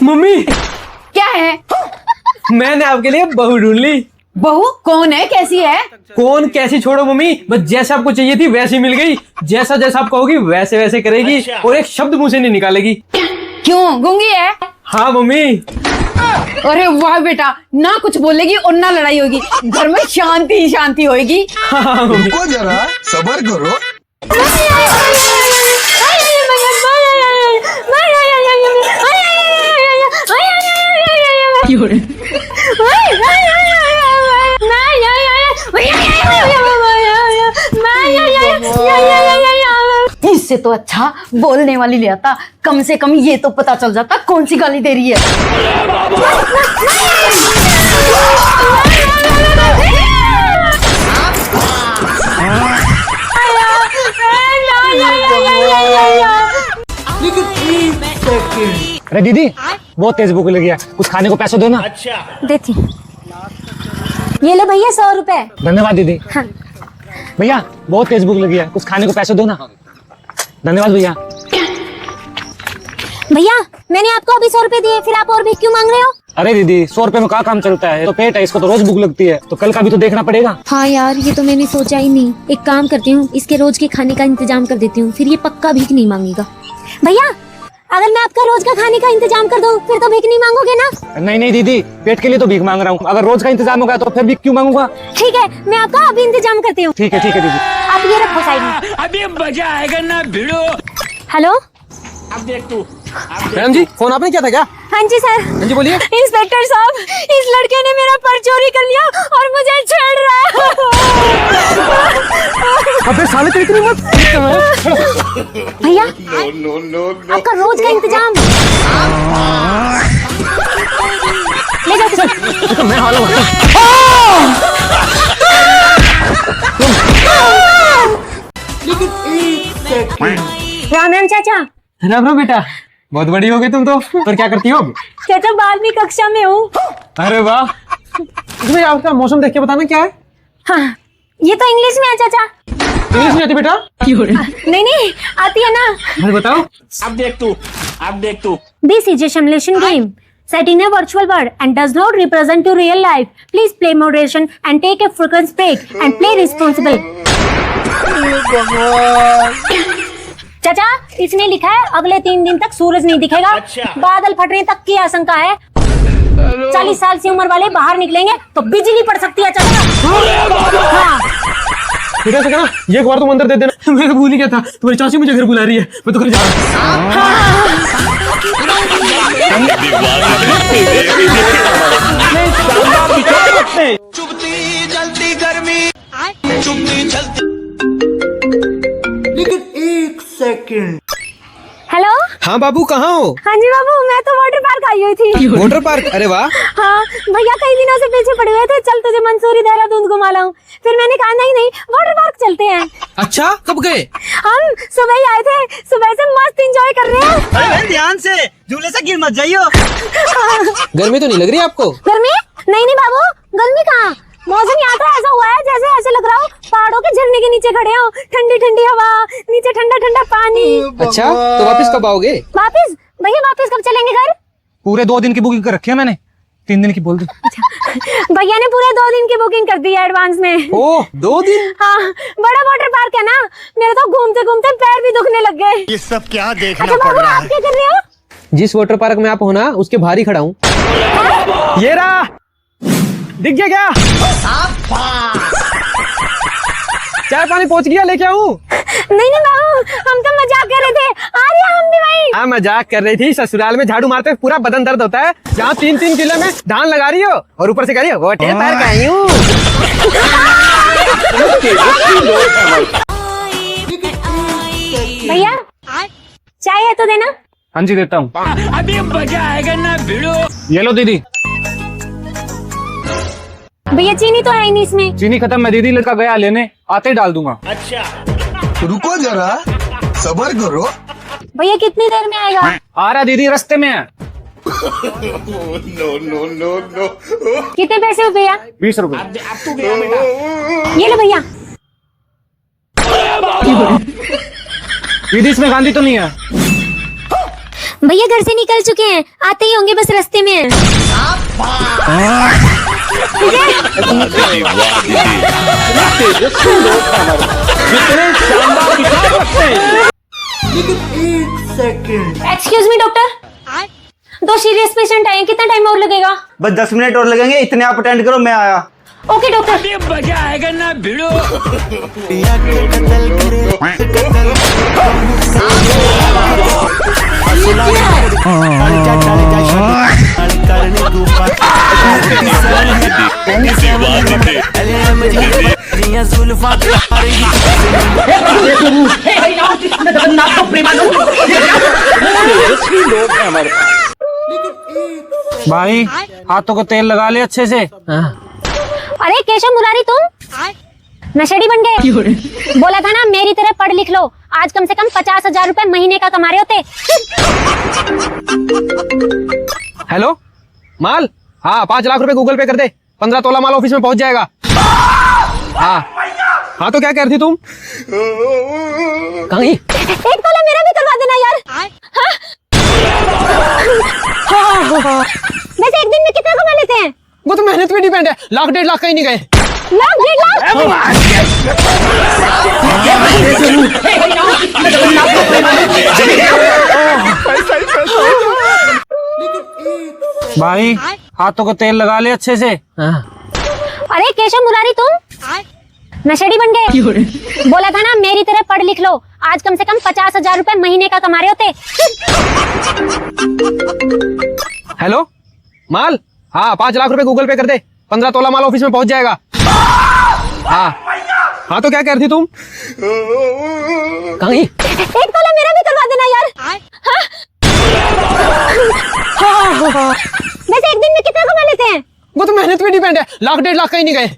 Mummy क्या है? मैंने आपके लिए बहू ढूंढ ली। बहू कौन है, कैसी है? कौन कैसी छोड़ो मम्मी, बस जैसा आपको चाहिए थी वैसी मिल गई। जैसा जैसा आप कहोगी वैसे वैसे करेगी और एक शब्द मुंह से नहीं निकालेगी। क्यों, गूंगी है? हाँ मम्मी। अरे वाह बेटा, ना कुछ बोलेगी और ना लड़ाई होगी, घर में शांति ही शांति होगी। हाँ मम्मी। रुको जरा, सबर करो। इससे तो अच्छा बोलने वाली ले आता, कम से कम ये तो पता चल जाता कौन सी गाली दे रही है। अरे दीदी बहुत तेज भूख लगी है, कुछ खाने को पैसे दो ना। देती ये ले भैया 100 रुपए। धन्यवाद दीदी। हाँ। भैया बहुत तेज भूख लगी है, कुछ खाने को पैसे दो ना। धन्यवाद भैया। भैया मैंने आपको अभी 100 रुपए दिए, फिर आप और भी क्यों मांग रहे हो? अरे दीदी 100 रुपए में क्या काम चलता है, तो पेट है, इसको तो रोज भूख लगती है, तो कल का भी तो देखना पड़ेगा। हाँ यार, ये तो मैंने सोचा ही नहीं। एक काम करती हूँ, इसके रोज के खाने का इंतजाम कर देती हूँ, फिर ये पक्का भीख नहीं मांगेगा। भैया अगर मैं आपका रोज का खाने का इंतजाम कर दूं, फिर तो भीख नहीं मांगोगे ना? नहीं नहीं दीदी, पेट के लिए तो भीख मांग रहा हूँ, अगर रोज का इंतजाम होगा तो फिर भीख क्यों मांगूंगा। ठीक है, मैं आपका अभी इंतजाम करती हूँ। ठीक है दीदी। आप ये रखो साइड में। अभी मजा आएगा ना भिड़ो। हेलो अब देख तू। मैडम जी, फोन आपने किया था क्या? हाँ जी सर। हाँ जी बोलिए। इंस्पेक्टर साहब, इस लड़के ने मेरा पर्स चोरी कर लिया और मुझे छेड़ रहा है। अबे साले तेरी इतनी मत। भैया आपका रोज का इंतजाम ले जाओ। मैं हालो। राम राम चाचा। राम राम बेटा, बहुत बड़ी हो गई तुम तो। और क्या करती हो अब? चाचा 12वीं कक्षा में हूँ। अरे वाह। तुम्हें आपका मौसम देख के बताना क्या है। हाँ, ये तो इंग्लिश में है चाचा। इंग्लिश नहीं आती बेटा? नहीं आती है ना। अरे बताओ। अब देख तू। This is a simulation game set in a virtual world and does not represent to real life. Please play moderation and take a frequent break and play responsible. चाचा इसने लिखा है अगले 3 दिन तक सूरज नहीं दिखेगा। अच्छा। बादल फटने तक की आशंका है। 40 साल की उम्र वाले बाहर निकलेंगे तो बिजली पड़ सकती है चाचा। हाँ। बेटा से कहना ये एक बार तुम अंदर दे देना। मैं तो भूल ही गया था, तुम्हारी चाची मुझे घर बुला रही है, मैं तो घर जा रहा हूँ। चुभती जलती गर्मी, चुभती जलती। हेलो। हाँ बाबू कहाँ हो? हाँ जी बाबू, मैं तो वाटर पार्क आई हुई थी। Water park? अरे वाह। हाँ भैया कई दिनों से पीछे पड़े हुए थे, चल तुझे मंसूरी देहरादून घुमा लाऊं। फिर मैंने कहा नहीं वाटर पार्क चलते हैं। अच्छा कब गए? हम सुबह ही आए थे, सुबह से मस्त एंजॉय कर रहे हैं। अरे ध्यान से, झूले से गिर मत जाइयो। गर्मी तो नहीं लग रही आपको? गर्मी? नहीं बाबू, गर्मी कहाँ। मौसम यहाँ तो ऐसा हुआ है जैसे ऐसे लग रहा हो पहाड़ों के झरने के नीचे खड़े हो। ठंडी ठंडी हवा, नीचे ठंडा ठंडा पानी। अच्छा तो वापस कब आओगे? वापस? भैया वापस कब चलेंगे घर? पूरे 2 दिन की बुकिंग कर रखी है मैंने, 3 दिन की बोल दी। भैया ने पूरे 2 दिन की बुकिंग कर दी है एडवांस में। ओह 2 दिन? हाँ, बड़ा वाटर पार्क है ना, मेरे तो घूमते घूमते पैर भी दुखने लग गए। ये सब क्या देखना अच्छा पड़ बाबू, रहा आप है। क्या कर रहे हो? जिस वाटर पार्क में आप हो ना उसके बाहर ही खड़ा हूँ। ये रहा, दिख गया क्या? चाय पानी पहुँच गया, लेके आऊँ? नहीं बाबू, हम तो मजाक कर रहे थे। आ रहे हैं हम भी भाई। हाँ मजाक कर रही थी। ससुराल में झाड़ू मारते पूरा बदन दर्द होता है, जहाँ 3-3 किलो में धान लगा रही हो और ऊपर से कह रही हो वाटर पार्क आई हूँ। भैया चाय है तो देना। हाँ जी देता हूँ। अभी मजा आएगा ना भिड़ो। ये लो दीदी। भैया चीनी तो है ही नहीं इसमें। चीनी खत्म है दीदी, लड़का गया लेने, आते ही डाल दूंगा। अच्छा रुको जरा, सबर करो। भैया कितनी देर में आएगा? आ रहा दीदी, रास्ते में है। नो। कितने पैसे हो भैया? 20 रुपए। अब तू गया बेटा। ये लो भैया। दीदी इसमें गांधी तो नहीं है? भैया घर से निकल चुके हैं, आते ही होंगे, बस रास्ते में हैं। Excuse me doctor, 2 serious patient आए हैं, कितना टाइम और लगेगा? बस 10 मिनट और लगेंगे, इतने आप अटेंड करो, मैं आया। Okay doctor. अभी मजा आएगा ना भिड़ो। भाई हाथों को तेल लगा ले अच्छे से। अरे केशव मुरारी, तुम नशेड़ी बन गए। बोला था ना मेरी तरह पढ़ लिख लो, आज कम से कम 50,000 रुपए महीने का कमा रहे होते। हेलो माल, हाँ 5 लाख रुपए गूगल पे कर दे, 15 तोला माल ऑफिस में पहुंच जाएगा। हाँ तो क्या कह रही थी तुम? कहीं 1 तोला मेरा भी करवा देना यार। हाँ? वैसे एक दिन में कितना कमा लेते हैं? वो तो मेहनत पे डिपेंड है, 1 लाख 1.5 लाख कहीं नहीं गए। 1 भाई हाथों को तेल लगा ले अच्छे से। अरे केशव मुरारी, तुम नशेड़ी बन गए। बोला था ना मेरी तरह पढ़ लिख लो, आज कम से कम 50,000 रुपए महीने का कमा रहे होते। हेलो माल, हाँ 5 लाख रुपए गूगल पे कर दे, 15 तोला माल ऑफिस में पहुंच जाएगा। हाँ तो क्या कह रही थी तुम? कहीं 1 तोला मेरा भी करवा देना यार। हाँ? वैसे एक दिन में कितना कमा लेते हैं? वो तो मेहनत पे डिपेंड है, 1 लाख 1.5 लाख कहीं नहीं गए। 1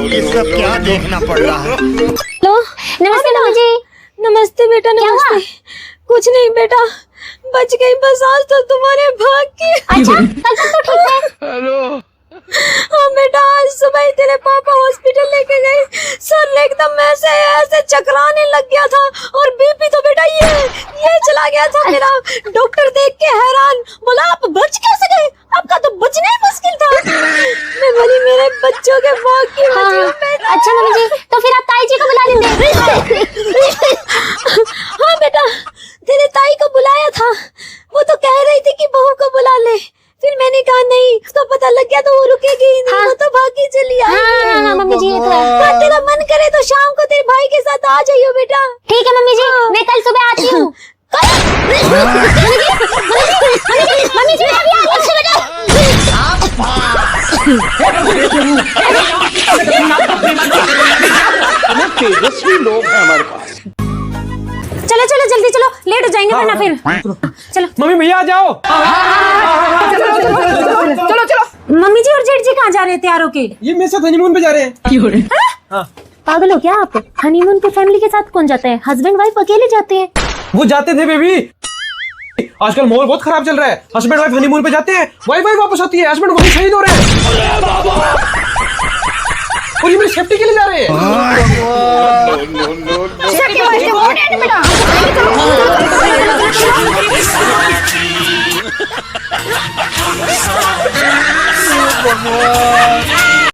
ये सब क्या देखना पड़ रहा है? हेलो, नमस्ते मामा जी। नमस्ते बेटा, नमस्ते। कुछ नहीं बेटा, बच गई बस आज तो तुम्हारे भाग की। अच्छा, कल तक तो ठीक है। हाँ बेटा, आज सुबह ही तेरे पापा हॉस्पिटल लेके गए, सर एकदम ऐसे ऐसे चकराने लग गया था और बीपी तो बेटा ये चला गया था मेरा। डॉक्टर देख के हैरान, बोला आप बच कैसे गए, आपका तो बचना ही मुश्किल था। मैं बोली मेरे बच्चों के भाग की वजह में। अच्छा मामा जी, तो फिर आप ताई जी को बुला लेंगे। हाँ बेटा, तेरे ताई को बुलाया था, वो तो कह रही थी कि बहू को बुला ले, फिर मैंने कहा नहीं, उसको पता लग गया तो वो रुकेगी ही नहीं। हाँ। वो तो भागी चली आई। हाँ मम्मी जी, ये तो है। हाँ, तेरा मन करे तो शाम को तेरे भाई के साथ आ जाइयो बेटा। ठीक है मम्मी जी, मैं कल सुबह आती हूँ। मम्मी जी मैं अभी आती हूँ बेटा। तेजस्वी लोग हैं हमारे पास। चलो चलो जल्दी चलो, लेट हो जाएंगे वरना फिर। चलो मम्मी भैया आ जाओ। चलो चलो। मम्मी जी और जेठ जी कहाँ जा रहे हैं तैयार होके? ये मेरे साथ हनीमून पे जा रहे हैं। पागल हो क्या आप? हनीमून पे फैमिली के साथ कौन जाता है? हस्बैंड वाइफ अकेले जाते हैं। वो जाते थे बेबी, आजकल माहौल बहुत खराब चल रहा है। हस्बैंड वाइफ हनीमून पे जाते हैं, वाइफ वापस आती है, हस्बैंड वहीं शहीद हो रहे हैं। और ये मेरी सेफ्टी के लिए जा रहे हैं।